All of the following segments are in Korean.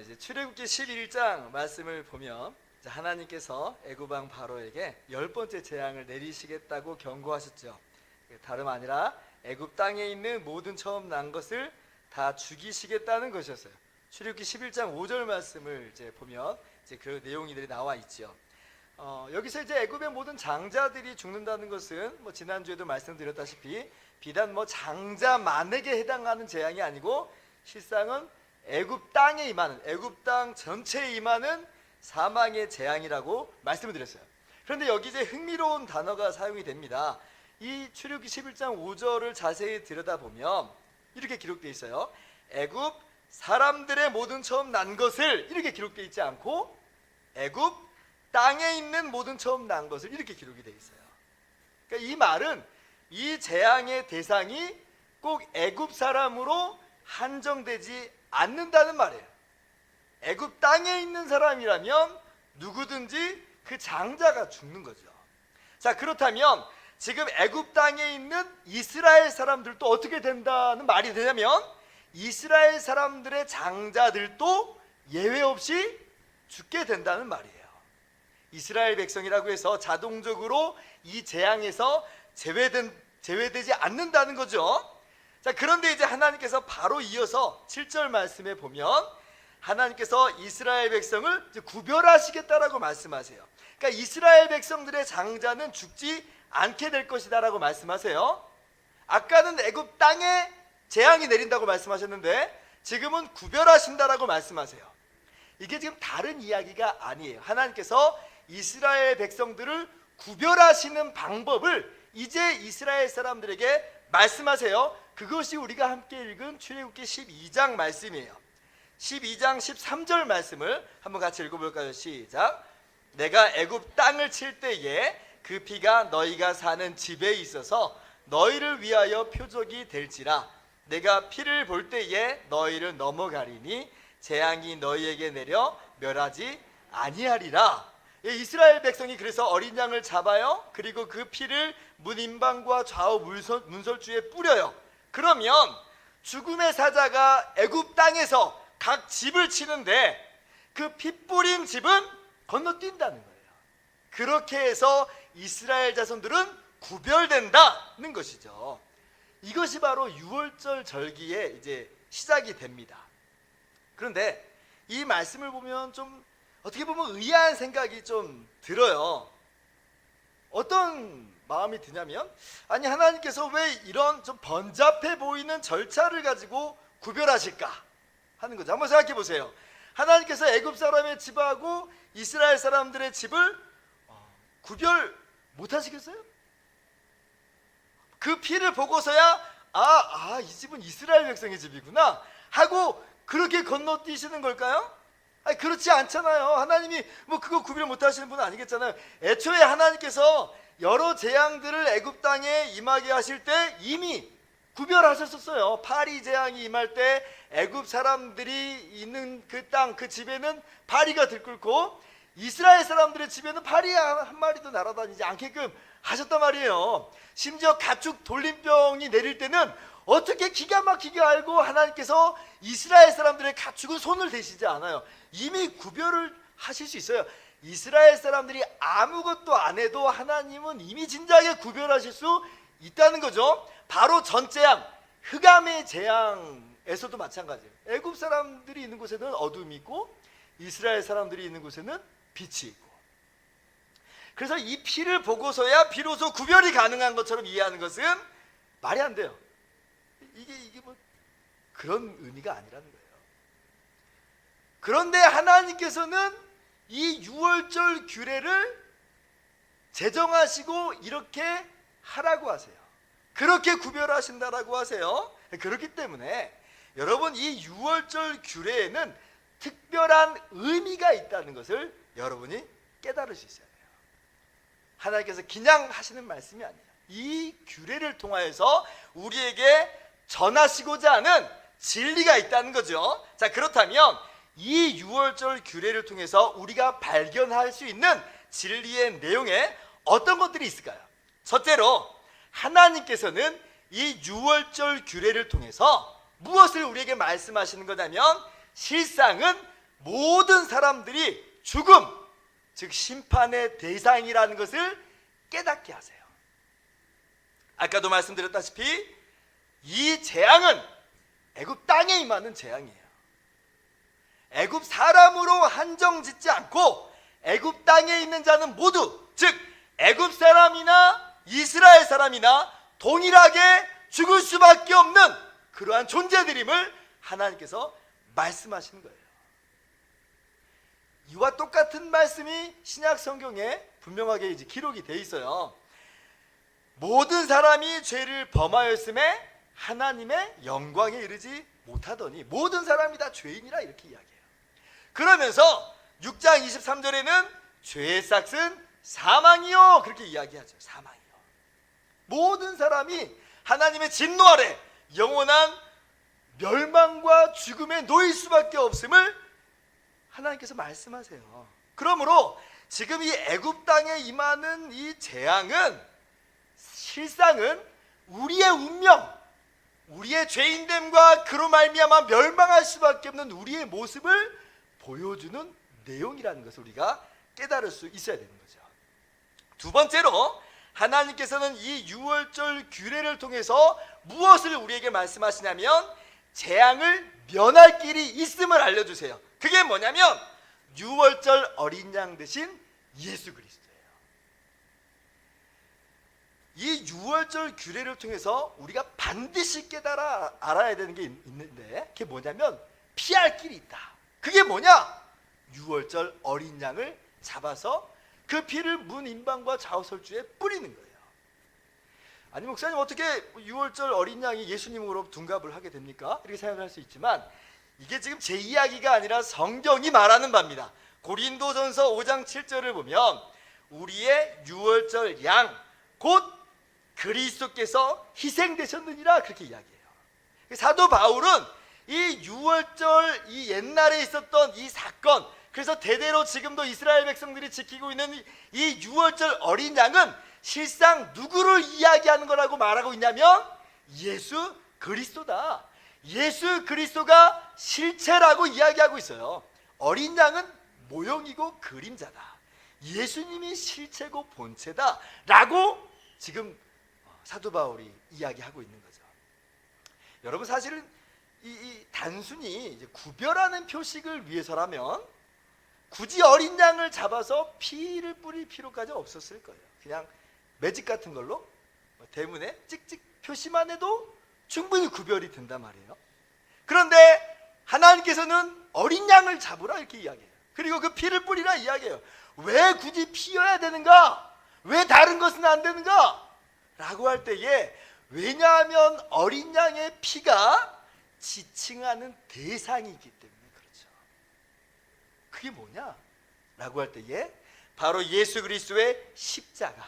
이제 출애굽기 11장 말씀을 보면 하나님께서 애굽 왕 바로에게 10번째 재앙을 내리시겠다고 경고하셨죠. 다름 아니라 애굽 땅에 있는 모든 처음 난 것을 다 죽이시겠다는 것이었어요. 출애굽기 11장 5절 말씀을 이제 보면 이제 그 내용들이 나와 있죠. 여기서 이제 애굽의 모든 장자들이 죽는다는 것은 지난주에도 말씀드렸다시피 비단 장자만에게 해당하는 재앙이 아니고 실상은 애굽 땅에 임하는, 애굽 땅 전체에 임하는 사망의 재앙이라고 말씀을 드렸어요. 그런데 여기 이제 흥미로운 단어가 사용이 됩니다. 이 출애굽기 11장 5절을 자세히 들여다보면 이렇게 기록되어 있어요. 애굽 사람들의 모든 처음 난 것을 이렇게 기록되어 있지 않고 애굽 땅에 있는 모든 처음 난 것을 이렇게 기록이 되어 있어요. 그러니까 이 말은 이 재앙의 대상이 꼭 애굽 사람으로 한정되지 않는다는 말이에요. 애굽 땅에 있는 사람이라면 누구든지 그 장자가 죽는 거죠. 자, 그렇다면 지금 애굽 땅에 있는 이스라엘 사람들도 어떻게 된다는 말이 되냐면 이스라엘 사람들의 장자들도 예외 없이 죽게 된다는 말이에요. 이스라엘 백성이라고 해서 자동적으로 이 재앙에서 제외되지 않는다는 거죠. 자, 그런데 이제 하나님께서 바로 이어서 7절 말씀에 보면 하나님께서 이스라엘 백성을 구별하시겠다라고 말씀하세요. 그러니까 이스라엘 백성들의 장자는 죽지 않게 될 것이다라고 말씀하세요. 아까는 애굽 땅에 재앙이 내린다고 말씀하셨는데 지금은 구별하신다라고 말씀하세요. 이게 지금 다른 이야기가 아니에요. 하나님께서 이스라엘 백성들을 구별하시는 방법을 이제 이스라엘 사람들에게 말씀하세요. 그것이 우리가 함께 읽은 출애굽기 12장 말씀이에요. 12장 13절 말씀을 한번 같이 읽어볼까요? 시작. 내가 애굽 땅을 칠 때에 그 피가 너희가 사는 집에 있어서 너희를 위하여 표적이 될지라. 내가 피를 볼 때에 너희를 넘어가리니 재앙이 너희에게 내려 멸하지 아니하리라. 이스라엘 백성이 그래서 어린 양을 잡아요. 그리고 그 피를 문인방과 좌우 문설주에 뿌려요. 그러면 죽음의 사자가 애굽 땅에서 각 집을 치는데 그 피 뿌린 집은 건너뛴다는 거예요. 그렇게 해서 이스라엘 자손들은 구별된다는 것이죠. 이것이 바로 유월절 절기의 이제 시작이 됩니다. 그런데 이 말씀을 보면 좀 어떻게 보면 의아한 생각이 좀 들어요. 어떤 마음이 드냐면, 아니 하나님께서 왜 이런 좀 번잡해 보이는 절차를 가지고 구별하실까 하는 거죠. 한번 생각해 보세요. 하나님께서 애굽 사람의 집하고 이스라엘 사람들의 집을 구별 못 하시겠어요? 그 피를 보고서야 이 집은 이스라엘 백성의 집이구나 하고 그렇게 건너뛰시는 걸까요? 아니, 그렇지 않잖아요. 하나님이 그거 구별 못 하시는 분은 아니겠잖아요. 애초에 하나님께서 여러 재앙들을 애굽 땅에 임하게 하실 때 이미 구별하셨었어요. 파리 재앙이 임할 때 애굽 사람들이 있는 그 땅, 그 집에는 파리가 들끓고 이스라엘 사람들의 집에는 파리 한 마리도 날아다니지 않게끔 하셨단 말이에요. 심지어 가축 돌림병이 내릴 때는 어떻게 기가 막히게 알고 하나님께서 이스라엘 사람들의 가축은 손을 대시지 않아요. 이미 구별을 하실 수 있어요. 이스라엘 사람들이 아무것도 안 해도 하나님은 이미 진작에 구별하실 수 있다는 거죠. 바로 전재앙, 흑암의 재앙에서도 마찬가지예요. 애굽 사람들이 있는 곳에는 어둠이 있고 이스라엘 사람들이 있는 곳에는 빛이 있고. 그래서 이 피를 보고서야 비로소 구별이 가능한 것처럼 이해하는 것은 말이 안 돼요. 이게 그런 의미가 아니라는 거예요. 그런데 하나님께서는 이 유월절 규례를 제정하시고 이렇게 하라고 하세요. 그렇게 구별하신다라고 하세요. 그렇기 때문에 여러분 이 유월절 규례에는 특별한 의미가 있다는 것을 여러분이 깨달을 수 있어야 돼요. 하나님께서 그냥 하시는 말씀이 아니에요. 이 규례를 통하여서 우리에게 전하시고자 하는 진리가 있다는 거죠. 자, 그렇다면 이 유월절 규례를 통해서 우리가 발견할 수 있는 진리의 내용에 어떤 것들이 있을까요? 첫째로 하나님께서는 이 유월절 규례를 통해서 무엇을 우리에게 말씀하시는 거냐면 실상은 모든 사람들이 죽음, 즉 심판의 대상이라는 것을 깨닫게 하세요. 아까도 말씀드렸다시피 이 재앙은 애굽 땅에 임하는 재앙이에요. 애굽 사람으로 한정짓지 않고 애굽 땅에 있는 자는 모두, 즉 애굽 사람이나 이스라엘 사람이나 동일하게 죽을 수밖에 없는 그러한 존재들임을 하나님께서 말씀하시는 거예요. 이와 똑같은 말씀이 신약 성경에 분명하게 이제 기록이 되어 있어요. 모든 사람이 죄를 범하였음에 하나님의 영광에 이르지 못하더니 모든 사람이 다 죄인이라 이렇게 이야기해요. 그러면서 6장 23절에는 죄의 싹은 사망이요 그렇게 이야기하죠. 사망이요. 모든 사람이 하나님의 진노 아래 영원한 멸망과 죽음에 놓일 수밖에 없음을 하나님께서 말씀하세요. 그러므로 지금 이 애굽 땅에 임하는 이 재앙은 실상은 우리의 운명, 우리의 죄인됨과 그로 말미암아 멸망할 수밖에 없는 우리의 모습을 보여주는 내용이라는 것을 우리가 깨달을 수 있어야 되는 거죠. 두 번째로 하나님께서는 이 유월절 규례를 통해서 무엇을 우리에게 말씀하시냐면 재앙을 면할 길이 있음을 알려주세요. 그게 뭐냐면 유월절 어린 양 대신 예수 그리스도예요. 이 유월절 규례를 통해서 우리가 반드시 깨달아 알아야 되는 게 있는데 그게 뭐냐면 피할 길이 있다. 그게 뭐냐? 유월절 어린 양을 잡아서 그 피를 문 인방과 좌우설주에 뿌리는 거예요. 아니 목사님 어떻게 유월절 어린 양이 예수님으로 둔갑을 하게 됩니까? 이렇게 생각할 수 있지만 이게 지금 제 이야기가 아니라 성경이 말하는 바입니다. 고린도전서 5장 7절을 보면 우리의 유월절 양 곧 그리스도께서 희생되셨느니라 그렇게 이야기해요. 사도 바울은 이 유월절 이 옛날에 있었던 이 사건, 그래서 대대로 지금도 이스라엘 백성들이 지키고 있는 이 유월절 어린 양은 실상 누구를 이야기하는 거라고 말하고 있냐면 예수 그리스도다. 예수 그리스도가 실체라고 이야기하고 있어요. 어린 양은 모형이고 그림자다. 예수님이 실체고 본체다 라고 지금 사도 바울이 이야기하고 있는 거죠. 여러분 사실은 이 단순히 이제 구별하는 표식을 위해서라면 굳이 어린 양을 잡아서 피를 뿌릴 필요까지 없었을 거예요. 그냥 매직 같은 걸로 대문에 찍찍 표시만 해도 충분히 구별이 된단 말이에요. 그런데 하나님께서는 어린 양을 잡으라 이렇게 이야기해요. 그리고 그 피를 뿌리라 이야기해요. 왜 굳이 피여야 되는가? 왜 다른 것은 안 되는가? 라고 할 때에 왜냐하면 어린 양의 피가 지칭하는 대상이기 때문에 그렇죠. 그게 뭐냐? 라고 할 때에 바로 예수 그리스도의 십자가,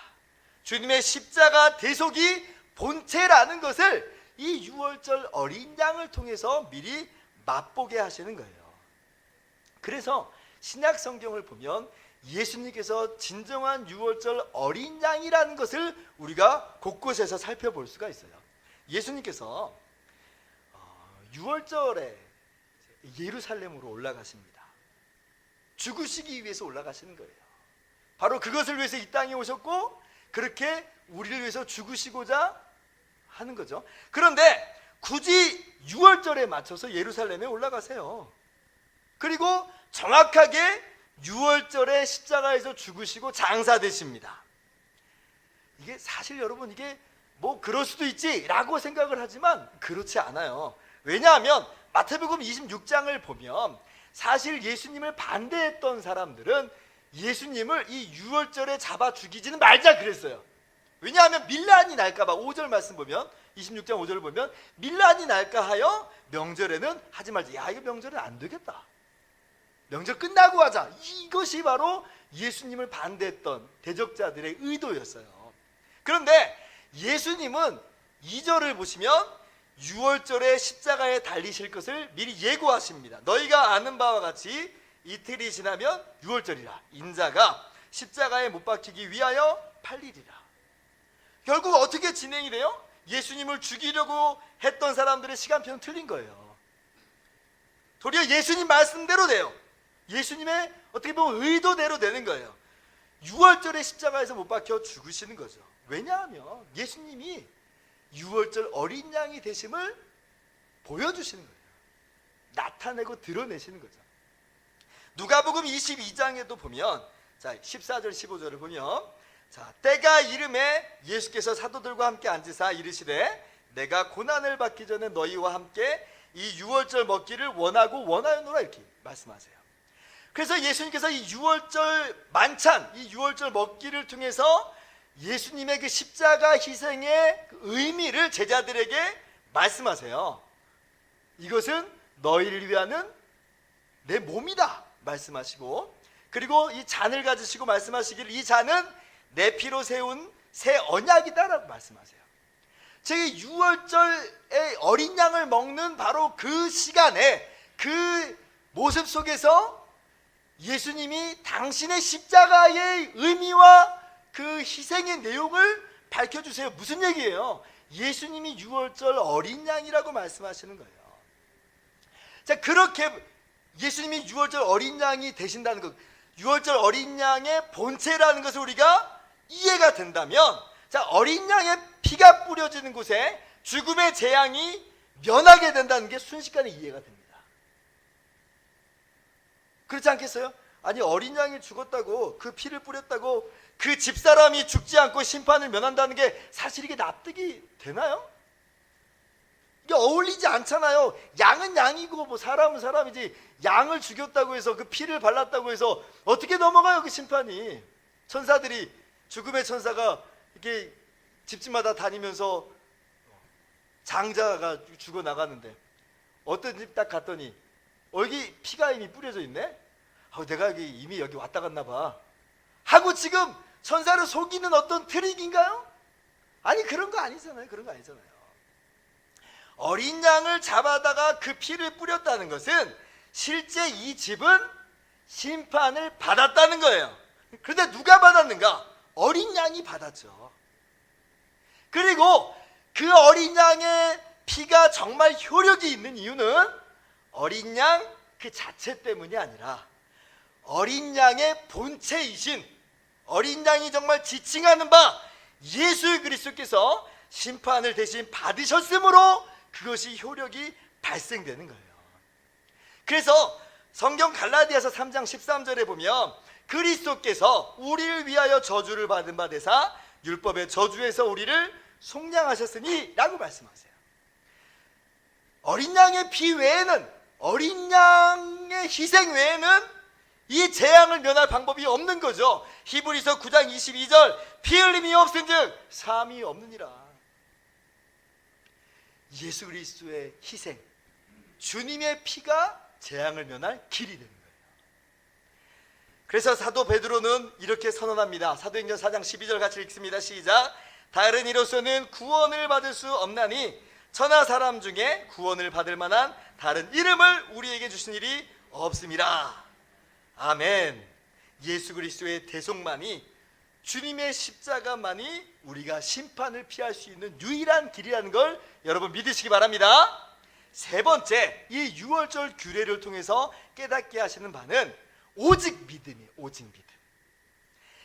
주님의 십자가 대속이 본체라는 것을 이 유월절 어린 양을 통해서 미리 맛보게 하시는 거예요. 그래서 신약 성경을 보면 예수님께서 진정한 유월절 어린 양이라는 것을 우리가 곳곳에서 살펴볼 수가 있어요. 예수님께서 유월절에 예루살렘으로 올라가십니다. 죽으시기 위해서 올라가시는 거예요. 바로 그것을 위해서 이 땅에 오셨고 그렇게 우리를 위해서 죽으시고자 하는 거죠. 그런데 굳이 유월절에 맞춰서 예루살렘에 올라가세요. 그리고 정확하게 유월절에 십자가에서 죽으시고 장사되십니다. 이게 사실 여러분 이게 뭐 그럴 수도 있지 라고 생각을 하지만 그렇지 않아요. 왜냐하면 마태복음 26장을 보면 사실 예수님을 반대했던 사람들은 예수님을 이 유월절에 잡아 죽이지는 말자 그랬어요. 왜냐하면 밀란이 날까봐 5절 말씀 보면 26장 5절을 보면 밀란이 날까 하여 명절에는 하지 말자. 야 이거 명절은 안 되겠다. 명절 끝나고 하자. 이것이 바로 예수님을 반대했던 대적자들의 의도였어요. 그런데 예수님은 2절을 보시면 유월절에 십자가에 달리실 것을 미리 예고하십니다. 너희가 아는 바와 같이 이틀이 지나면 유월절이라 인자가 십자가에 못 박히기 위하여 팔리리라. 결국 어떻게 진행이 돼요? 예수님을 죽이려고 했던 사람들의 시간표는 틀린 거예요. 도리어 예수님 말씀대로 돼요. 예수님의 어떻게 보면 의도대로 되는 거예요. 6월절에 십자가에서 못 박혀 죽으시는 거죠. 왜냐하면 예수님이 6월절 어린 양이 되심을 보여주시는 거예요. 나타내고 드러내시는 거죠. 누가복음 22장에도 보면, 자 14절 15절을 보면, 자 때가 이름에 예수께서 사도들과 함께 앉으사 이르시되 내가 고난을 받기 전에 너희와 함께 이 6월절 먹기를 원하였노라 이렇게 말씀하세요. 그래서 예수님께서 이 6월절 만찬, 이 6월절 먹기를 통해서 예수님의 그 십자가 희생의 그 의미를 제자들에게 말씀하세요. 이것은 너희를 위하는 내 몸이다 말씀하시고, 그리고 이 잔을 가지시고 말씀하시기를 이 잔은 내 피로 세운 새 언약이다 라고 말씀하세요. 즉 6월절의 어린 양을 먹는 바로 그 시간에, 그 모습 속에서 예수님이 당신의 십자가의 의미와 그 희생의 내용을 밝혀주세요. 무슨 얘기예요? 예수님이 6월절 어린 양이라고 말씀하시는 거예요. 자, 그렇게 예수님이 6월절 어린 양이 되신다는 것, 6월절 어린 양의 본체라는 것을 우리가 이해가 된다면, 자, 어린 양의 피가 뿌려지는 곳에 죽음의 재앙이 면하게 된다는 게 순식간에 이해가 됩니다. 그렇지 않겠어요? 아니 어린 양이 죽었다고, 그 피를 뿌렸다고 그 집사람이 죽지 않고 심판을 면한다는 게 사실 이게 납득이 되나요? 이게 어울리지 않잖아요. 양은 양이고 뭐 사람은 사람이지, 양을 죽였다고 해서 그 피를 발랐다고 해서 어떻게 넘어가요 그 심판이. 천사들이, 죽음의 천사가 이렇게 집집마다 다니면서 장자가 죽어나가는데 어떤 집 딱 갔더니 여기 피가 이미 뿌려져 있네? 내가 이미 여기 왔다 갔나 봐 하고 지금 천사를 속이는 어떤 트릭인가요? 아니 그런 거 아니잖아요. 그런 거 아니잖아요. 어린 양을 잡아다가 그 피를 뿌렸다는 것은 실제 이 집은 심판을 받았다는 거예요. 그런데 누가 받았는가? 어린 양이 받았죠. 그리고 그 어린 양의 피가 정말 효력이 있는 이유는 어린 양 그 자체 때문이 아니라 어린 양의 본체이신, 어린 양이 정말 지칭하는 바 예수 그리스도께서 심판을 대신 받으셨으므로 그것이 효력이 발생되는 거예요. 그래서 성경 갈라디아서 3장 13절에 보면 그리스도께서 우리를 위하여 저주를 받은 바 되사 율법의 저주에서 우리를 속량하셨으니 라고 말씀하세요. 어린 양의 피 외에는, 어린 양의 희생 외에는 이 재앙을 면할 방법이 없는 거죠. 히브리서 9장 22절 피 흘림이 없은즉 사함이 없느니라. 예수 그리스도의 희생, 주님의 피가 재앙을 면할 길이 되는 거예요. 그래서 사도 베드로는 이렇게 선언합니다. 사도행전 4장 12절 같이 읽습니다. 시작. 다른 이로서는 구원을 받을 수 없나니 천하 사람 중에 구원을 받을 만한 다른 이름을 우리에게 주신 일이 없음이라. 아멘. 예수 그리스도의 대속만이, 주님의 십자가만이 우리가 심판을 피할 수 있는 유일한 길이라는 걸 여러분 믿으시기 바랍니다. 세 번째, 이 6월절 규례를 통해서 깨닫게 하시는 바는 오직 믿음이에요. 오직 믿음.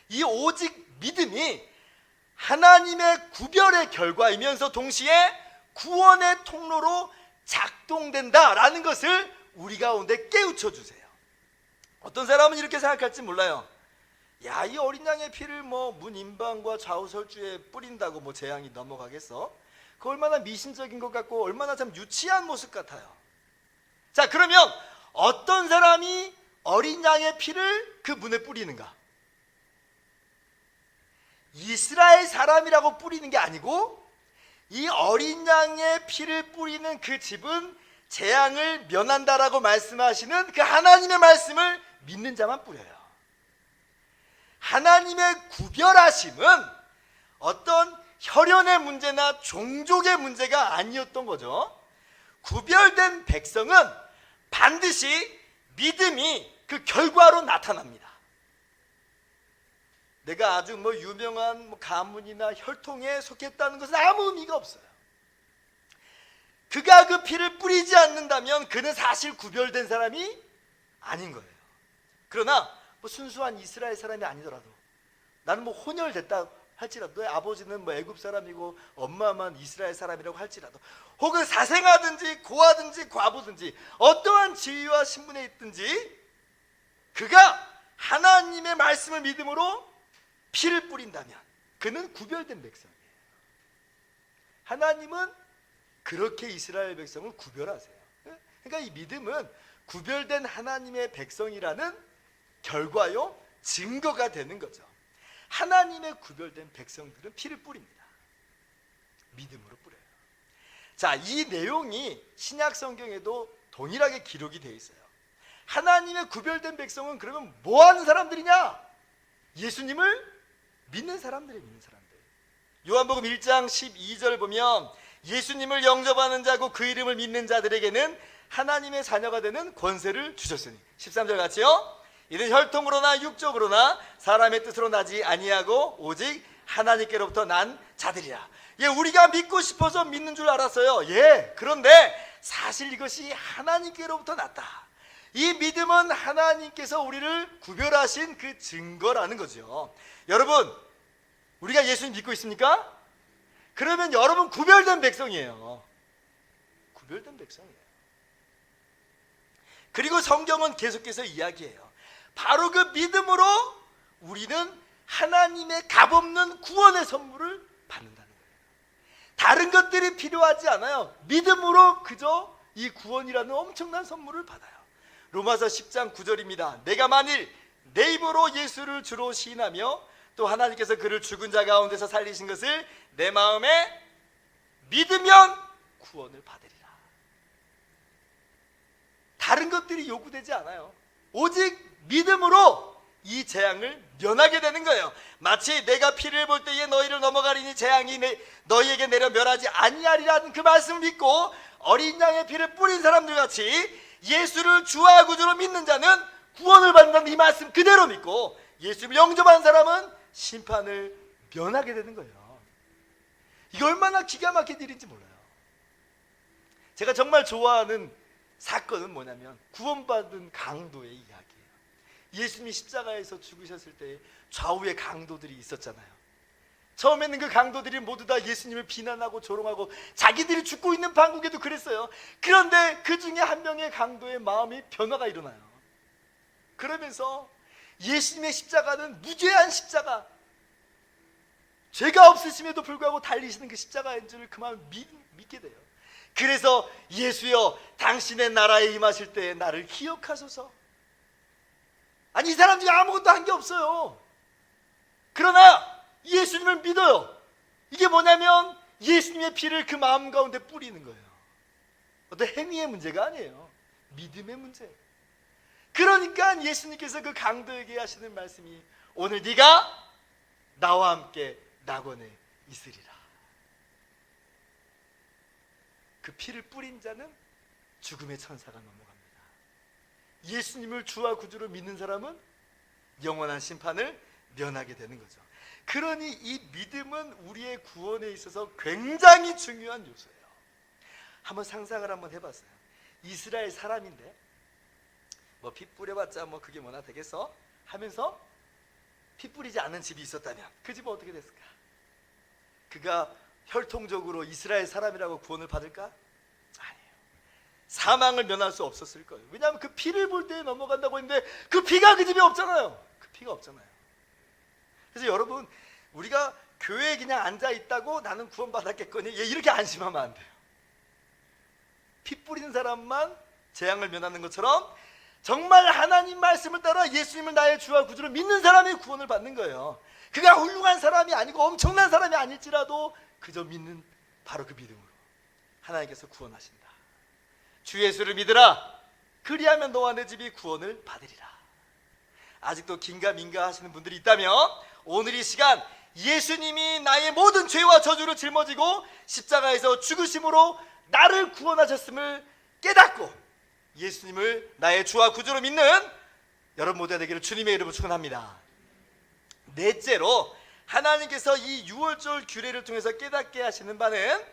이 오직 믿음이 하나님의 구별의 결과이면서 동시에 구원의 통로로 작동된다라는 것을 우리 가운데 깨우쳐 주세요. 어떤 사람은 이렇게 생각할지 몰라요. 야, 이 어린 양의 피를 뭐 문인방과 좌우설주에 뿌린다고 뭐 재앙이 넘어가겠어? 그 얼마나 미신적인 것 같고 얼마나 참 유치한 모습 같아요. 자, 그러면 어떤 사람이 어린 양의 피를 그 문에 뿌리는가? 이스라엘 사람이라고 뿌리는 게 아니고 이 어린 양의 피를 뿌리는 그 집은 재앙을 면한다라고 말씀하시는 그 하나님의 말씀을 믿는 자만 뿌려요. 하나님의 구별하심은 어떤 혈연의 문제나 종족의 문제가 아니었던 거죠. 구별된 백성은 반드시 믿음이 그 결과로 나타납니다. 내가 아주 뭐 유명한 가문이나 혈통에 속했다는 것은 아무 의미가 없어요. 그가 그 피를 뿌리지 않는다면 그는 사실 구별된 사람이 아닌 거예요. 그러나 뭐 순수한 이스라엘 사람이 아니더라도, 나는 뭐 혼혈됐다 할지라도, 너의 아버지는 뭐 애굽 사람이고 엄마만 이스라엘 사람이라고 할지라도, 혹은 사생아든지 고아든지 과부든지 어떠한 지위와 신분에 있든지 그가 하나님의 말씀을 믿음으로 피를 뿌린다면 그는 구별된 백성이에요. 하나님은 그렇게 이스라엘 백성을 구별하세요. 그러니까 이 믿음은 구별된 하나님의 백성이라는 결과요, 증거가 되는 거죠. 하나님의 구별된 백성들은 피를 뿌립니다. 믿음으로 뿌려요. 자, 이 내용이 신약 성경에도 동일하게 기록이 되어 있어요. 하나님의 구별된 백성은 그러면 뭐 하는 사람들이냐? 예수님을 믿는 사람들이에요. 믿는 사람들. 요한복음 1장 12절 보면 예수님을 영접하는 자고 그 이름을 믿는 자들에게는 하나님의 자녀가 되는 권세를 주셨으니. 13절 같이요. 이는 혈통으로나 육적으로나 사람의 뜻으로 나지 아니하고 오직 하나님께로부터 난 자들이라. 예, 우리가 믿고 싶어서 믿는 줄 알았어요. 예, 그런데 사실 이것이 하나님께로부터 났다. 이 믿음은 하나님께서 우리를 구별하신 그 증거라는 거죠. 여러분, 우리가 예수님 믿고 있습니까? 그러면 여러분 구별된 백성이에요. 구별된 백성이에요. 그리고 성경은 계속해서 이야기해요. 바로 그 믿음으로 우리는 하나님의 값없는 구원의 선물을 받는다는 거예요. 다른 것들이 필요하지 않아요. 믿음으로 그저 이 구원이라는 엄청난 선물을 받아요. 로마서 10장 9절입니다. 내가 만일 내 입으로 예수를 주로 시인하며 또 하나님께서 그를 죽은 자 가운데서 살리신 것을 내 마음에 믿으면 구원을 받으리라. 다른 것들이 요구되지 않아요. 오직 믿음으로 이 재앙을 면하게 되는 거예요. 마치 내가 피를 볼 때에 너희를 넘어가리니 재앙이 너희에게 내려 멸하지 아니하리라는 그 말씀을 믿고 어린 양의 피를 뿌린 사람들 같이 예수를 주와 구주로 믿는 자는 구원을 받는다는 이 말씀 그대로 믿고 예수를 영접한 사람은 심판을 면하게 되는 거예요. 이게 얼마나 기가 막힌 일인지 몰라요. 제가 정말 좋아하는 사건은 뭐냐면 구원받은 강도의 이야기예요. 예수님이 십자가에서 죽으셨을 때 좌우에 강도들이 있었잖아요. 처음에는 그 강도들이 모두 다 예수님을 비난하고 조롱하고 자기들이 죽고 있는 판국에도 그랬어요. 그런데 그 중에 한 명의 강도의 마음이 변화가 일어나요. 그러면서 예수님의 십자가는 무죄한 십자가, 죄가 없으심에도 불구하고 달리시는 그 십자가인 줄 그만 믿게 돼요. 그래서 예수여 당신의 나라에 임하실 때 나를 기억하소서. 아니, 이 사람 중에 아무것도 한 게 없어요. 그러나 예수님을 믿어요. 이게 뭐냐면 예수님의 피를 그 마음 가운데 뿌리는 거예요. 어떤 행위의 문제가 아니에요. 믿음의 문제예요. 그러니까 예수님께서 그 강도에게 하시는 말씀이 오늘 네가 나와 함께 낙원에 있으리라. 그 피를 뿌린 자는 죽음의 천사가 넘어갑니다. 예수님을 주와 구주로 믿는 사람은 영원한 심판을 면하게 되는 거죠. 그러니 이 믿음은 우리의 구원에 있어서 굉장히 중요한 요소예요. 한번 상상을 한번 해봤어요. 이스라엘 사람인데 뭐 피 뿌려봤자 뭐 그게 뭐나 되겠어? 하면서 피 뿌리지 않은 집이 있었다면 그 집은 어떻게 됐을까? 그가 혈통적으로 이스라엘 사람이라고 구원을 받을까? 아니에요. 사망을 면할 수 없었을 거예요. 왜냐하면 그 피를 볼 때 넘어간다고 했는데 그 피가 그 집에 없잖아요. 그 피가 없잖아요. 그래서 여러분, 우리가 교회에 그냥 앉아 있다고 나는 구원받았겠거니 이렇게 안심하면 안 돼요. 피 뿌리는 사람만 재앙을 면하는 것처럼 정말 하나님 말씀을 따라 예수님을 나의 주와 구주로 믿는 사람이 구원을 받는 거예요. 그가 훌륭한 사람이 아니고 엄청난 사람이 아닐지라도 그저 믿는 바로 그 믿음으로 하나님께서 구원하신다. 주 예수를 믿으라. 그리하면 너와 내 집이 구원을 받으리라. 아직도 긴가민가 하시는 분들이 있다면 오늘 이 시간 예수님이 나의 모든 죄와 저주를 짊어지고 십자가에서 죽으심으로 나를 구원하셨음을 깨닫고 예수님을 나의 주와 구주로 믿는 여러분 모두가 되기를 주님의 이름으로 축원합니다. 넷째로 하나님께서 이 유월절 규례를 통해서 깨닫게 하시는 바는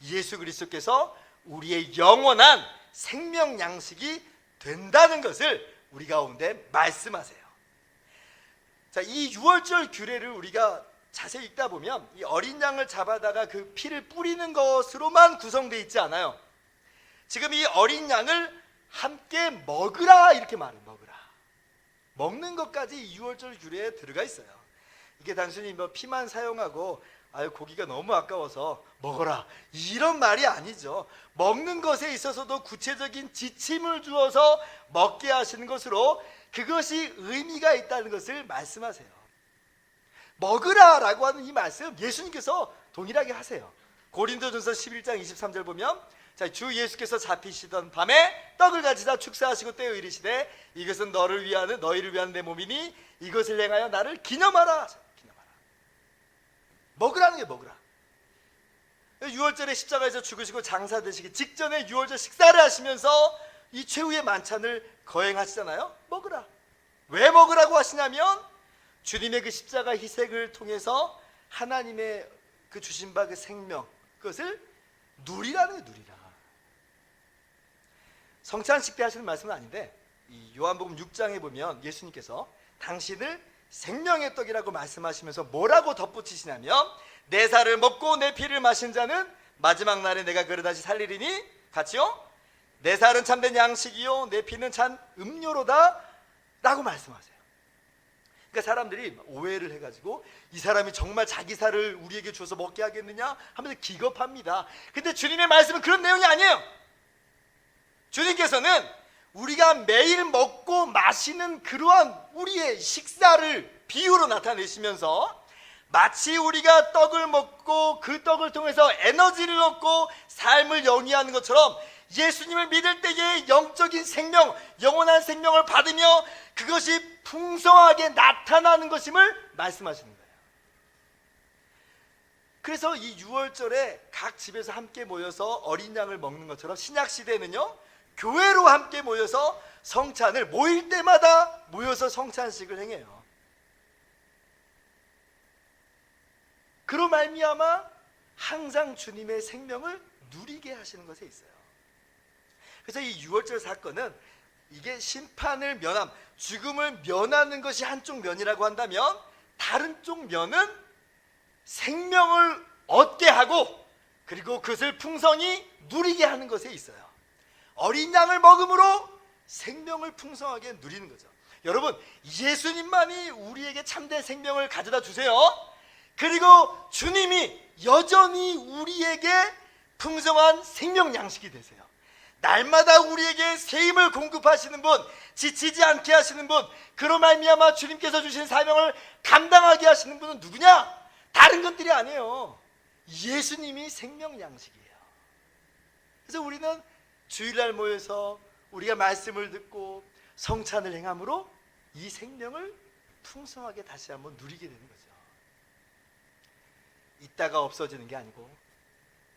예수 그리스도께서 우리의 영원한 생명 양식이 된다는 것을 우리 가운데 말씀하세요. 자, 이 유월절 규례를 우리가 자세히 읽다 보면 이 어린 양을 잡아다가 그 피를 뿌리는 것으로만 구성되어 있지 않아요. 지금 이 어린 양을 함께 먹으라 이렇게 말해요. 먹으라. 먹는 것까지 이 유월절 규례에 들어가 있어요. 이게 단순히 뭐 피만 사용하고 아유 고기가 너무 아까워서 먹어라 이런 말이 아니죠. 먹는 것에 있어서도 구체적인 지침을 주어서 먹게 하시는 것으로 그것이 의미가 있다는 것을 말씀하세요. 먹으라 라고 하는 이 말씀 예수님께서 동일하게 하세요. 고린도전서 11장 23절 보면 자, 주 예수께서 잡히시던 밤에 떡을 가지다 축사하시고 떼어 이르시되 이것은 너희를 위한 내 몸이니 이것을 행하여 나를 기념하라. 기념하라. 먹으라는 게 먹으라. 유월절에 십자가에서 죽으시고 장사 되시기 직전에 유월절 식사를 하시면서 이 최후의 만찬을 거행하시잖아요. 먹으라. 왜 먹으라고 하시냐면 주님의 그 십자가 희생을 통해서 하나님의 그 주신 바 그 생명 그것을 누리라는 거예요. 누리라. 성찬식 때 하시는 말씀은 아닌데 이 요한복음 6장에 보면 예수님께서 당신을 생명의 떡이라고 말씀하시면서 뭐라고 덧붙이시냐면 내 살을 먹고 내 피를 마신 자는 마지막 날에 내가 그를 다시 살리리니 같이요 내 살은 참된 양식이요 내 피는 찬 음료로다 라고 말씀하세요. 그러니까 사람들이 오해를 해가지고 이 사람이 정말 자기 살을 우리에게 줘서 먹게 하겠느냐 하면서 기겁합니다. 근데 주님의 말씀은 그런 내용이 아니에요. 주님께서는 우리가 매일 먹고 마시는 그러한 우리의 식사를 비유로 나타내시면서 마치 우리가 떡을 먹고 그 떡을 통해서 에너지를 얻고 삶을 영위하는 것처럼 예수님을 믿을 때에 영적인 생명, 영원한 생명을 받으며 그것이 풍성하게 나타나는 것임을 말씀하시는 거예요. 그래서 이 유월절에 각 집에서 함께 모여서 어린 양을 먹는 것처럼 신약시대는요 교회로 함께 모여서 성찬을 모일 때마다 모여서 성찬식을 행해요. 그로 말미암아 항상 주님의 생명을 누리게 하시는 것에 있어요. 그래서 이 유월절 사건은 이게 심판을 면함, 죽음을 면하는 것이 한쪽 면이라고 한다면 다른 쪽 면은 생명을 얻게 하고 그리고 그것을 풍성히 누리게 하는 것에 있어요. 어린 양을 먹음으로 생명을 풍성하게 누리는 거죠. 여러분 예수님만이 우리에게 참된 생명을 가져다 주세요. 그리고 주님이 여전히 우리에게 풍성한 생명 양식이 되세요. 날마다 우리에게 새 힘을 공급하시는 분, 지치지 않게 하시는 분, 그로 말미암아 주님께서 주신 사명을 감당하게 하시는 분은 누구냐? 다른 것들이 아니에요. 예수님이 생명 양식이에요. 그래서 우리는 주일날 모여서 우리가 말씀을 듣고 성찬을 행함으로 이 생명을 풍성하게 다시 한번 누리게 되는 거죠. 있다가 없어지는 게 아니고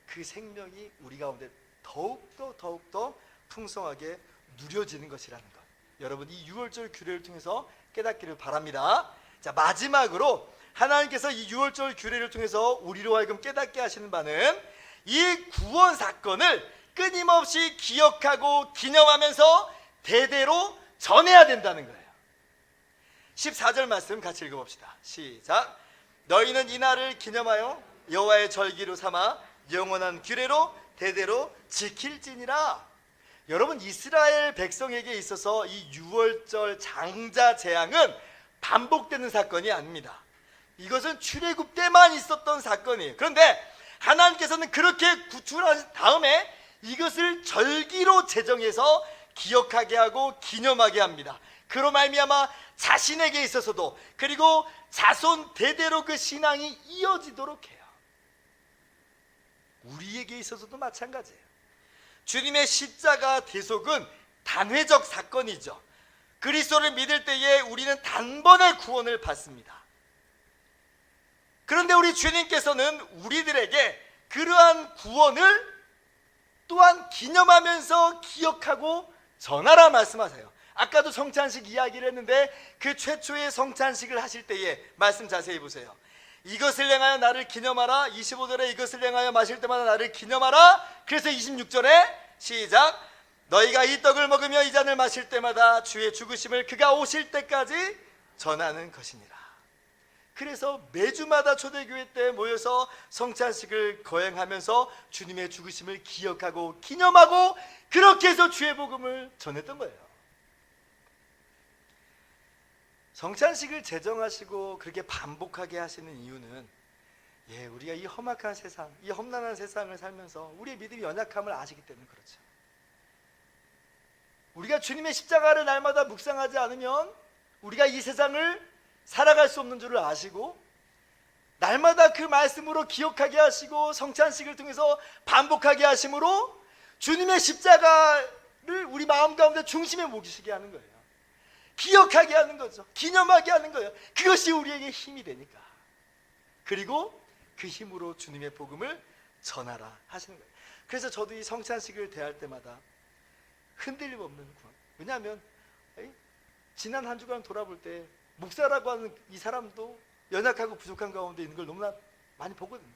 그 생명이 우리 가운데 더욱더 풍성하게 누려지는 것이라는 것, 여러분 이 유월절 규례를 통해서 깨닫기를 바랍니다. 자, 마지막으로 하나님께서 이 유월절 규례를 통해서 우리로 하여금 깨닫게 하시는 바는 이 구원 사건을 끊임없이 기억하고 기념하면서 대대로 전해야 된다는 거예요. 14절 말씀 같이 읽어봅시다. 시작. 너희는 이 날을 기념하여 여호와의 절기로 삼아 영원한 규례로 대대로 지킬지니라. 여러분 이스라엘 백성에게 있어서 이 유월절 장자 재앙은 반복되는 사건이 아닙니다. 이것은 출애굽 때만 있었던 사건이에요. 그런데 하나님께서는 그렇게 구출한 다음에 이것을 절기로 제정해서 기억하게 하고 기념하게 합니다. 그로 말미암아 자신에게 있어서도 그리고 자손 대대로 그 신앙이 이어지도록 해요. 우리에게 있어서도 마찬가지예요. 주님의 십자가 대속은 단회적 사건이죠. 그리스도를 믿을 때에 우리는 단번에 구원을 받습니다. 그런데 우리 주님께서는 우리들에게 그러한 구원을 또한 기념하면서 기억하고 전하라 말씀하세요. 아까도 성찬식 이야기를 했는데 그 최초의 성찬식을 하실 때에 말씀 자세히 보세요. 이것을 행하여 나를 기념하라. 25절에 이것을 행하여 마실 때마다 나를 기념하라. 그래서 26절에 시작. 너희가 이 떡을 먹으며 이 잔을 마실 때마다 주의 죽으심을 그가 오실 때까지 전하는 것이니라. 그래서 매주마다 초대교회 때 모여서 성찬식을 거행하면서 주님의 죽으심을 기억하고 기념하고 그렇게 해서 주의 복음을 전했던 거예요. 성찬식을 제정하시고 그렇게 반복하게 하시는 이유는 우리가 이 험악한 세상, 이 험난한 세상을 살면서 우리의 믿음이 연약함을 아시기 때문에 그렇죠. 우리가 주님의 십자가를 날마다 묵상하지 않으면 우리가 이 세상을 살아갈 수 없는 줄을 아시고 날마다 그 말씀으로 기억하게 하시고 성찬식을 통해서 반복하게 하심으로 주님의 십자가를 우리 마음 가운데 중심에 모시게 하는 거예요. 기억하게 하는 거죠. 기념하게 하는 거예요. 그것이 우리에게 힘이 되니까. 그리고 그 힘으로 주님의 복음을 전하라 하시는 거예요. 그래서 저도 이 성찬식을 대할 때마다 흔들림 없는 구원. 왜냐하면 지난 한 주간 돌아볼 때 목사라고 하는 이 사람도 연약하고 부족한 가운데 있는 걸 너무나 많이 보거든요.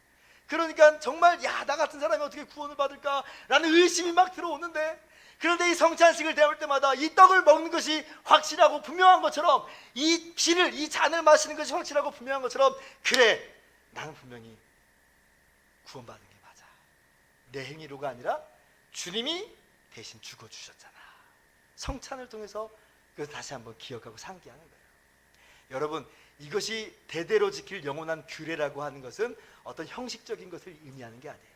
그러니까 정말 나 같은 사람이 어떻게 구원을 받을까라는 의심이 막 들어오는데, 그런데 이 성찬식을 대할 때마다 이 떡을 먹는 것이 확실하고 분명한 것처럼, 이 피를, 이 잔을 마시는 것이 확실하고 분명한 것처럼, 그래, 나는 분명히 구원받은 게 맞아. 내 행위로가 아니라 주님이 대신 죽어주셨잖아. 성찬을 통해서 그것을 다시 한번 기억하고 상기하는 거예요. 여러분, 이것이 대대로 지킬 영원한 규례라고 하는 것은 어떤 형식적인 것을 의미하는 게 아니에요.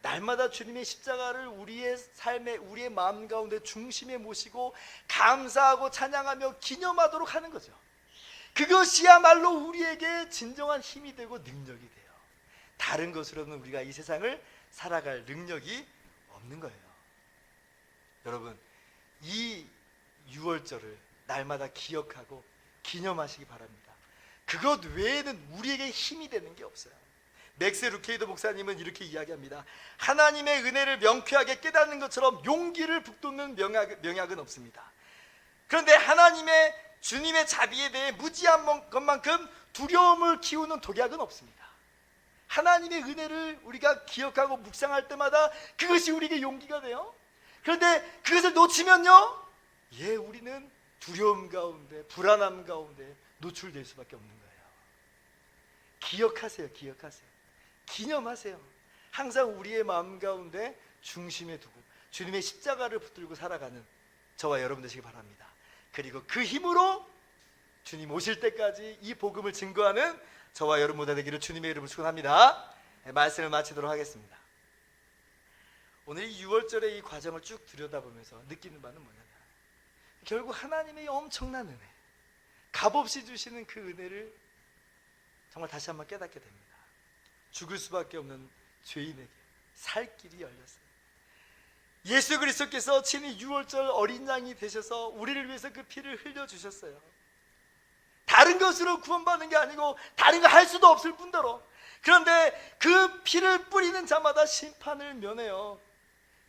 날마다 주님의 십자가를 우리의 삶에, 우리의 마음 가운데 중심에 모시고 감사하고 찬양하며 기념하도록 하는 거죠. 그것이야말로 우리에게 진정한 힘이 되고 능력이 돼요. 다른 것으로는 우리가 이 세상을 살아갈 능력이 없는 거예요. 여러분, 이 6월절을 날마다 기억하고 기념하시기 바랍니다. 그것 외에는 우리에게 힘이 되는 게 없어요. 맥스 루케이더 목사님은 이렇게 이야기합니다. 하나님의 은혜를 명쾌하게 깨닫는 것처럼 용기를 북돋는 명약은 없습니다. 그런데 하나님의, 주님의 자비에 대해 무지한 것만큼 두려움을 키우는 독약은 없습니다. 하나님의 은혜를 우리가 기억하고 묵상할 때마다 그것이 우리에게 용기가 돼요. 그런데 그것을 놓치면요, 우리는 두려움 가운데, 불안함 가운데 노출될 수밖에 없는 거예요. 기억하세요. 기념하세요. 항상 우리의 마음 가운데 중심에 두고 주님의 십자가를 붙들고 살아가는 저와 여러분 되시기 바랍니다. 그리고 그 힘으로 주님 오실 때까지 이 복음을 증거하는 저와 여러분 모두 되기를 주님의 이름으로 축원합니다. 말씀을 마치도록 하겠습니다. 오늘 이 6월절의 이 과정을 쭉 들여다보면서 느끼는 바는 뭐냐면, 결국 하나님의 엄청난 은혜, 값없이 주시는 그 은혜를 정말 다시 한번 깨닫게 됩니다. 죽을 수밖에 없는 죄인에게 살 길이 열렸어요. 예수 그리스도께서 친히 6월절 어린 양이 되셔서 우리를 위해서 그 피를 흘려주셨어요. 다른 것으로 구원받는 게 아니고 다른 거 할 수도 없을 뿐더러, 그런데 그 피를 뿌리는 자마다 심판을 면해요.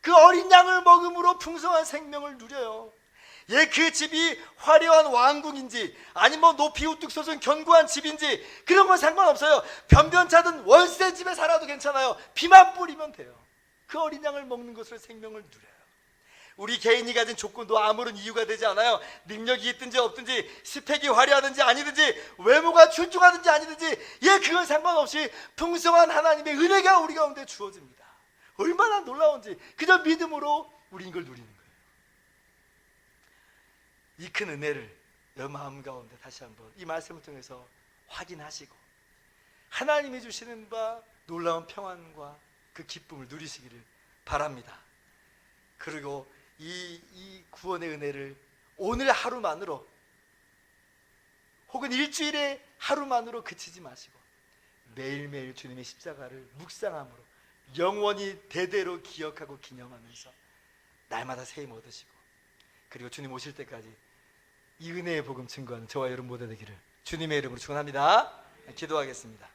그 어린 양을 먹음으로 풍성한 생명을 누려요. 그 집이 화려한 왕궁인지 아니면 높이 우뚝 솟은 견고한 집인지 그런 건 상관없어요. 변변찮은 월세 집에 살아도 괜찮아요. 피만 뿌리면 돼요. 그 어린 양을 먹는 것으로 생명을 누려요. 우리 개인이 가진 조건도 아무런 이유가 되지 않아요. 능력이 있든지 없든지, 스펙이 화려하든지 아니든지, 외모가 출중하든지 아니든지, 그건 상관없이 풍성한 하나님의 은혜가 우리 가운데 주어집니다. 얼마나 놀라운지 그저 믿음으로 우리 이걸 누리는 거예요. 이 큰 은혜를 여 마음 가운데 다시 한번 이 말씀을 통해서 확인하시고 하나님이 주시는 바 놀라운 평안과 그 기쁨을 누리시기를 바랍니다. 그리고 이 구원의 은혜를 오늘 하루만으로 혹은 일주일의 하루만으로 그치지 마시고 매일매일 주님의 십자가를 묵상함으로 영원히 대대로 기억하고 기념하면서 날마다 새 힘 얻으시고, 그리고 주님 오실 때까지 이 은혜의 복음 증거하는 저와 여러분 모두 되기를 주님의 이름으로 축원합니다. 기도하겠습니다.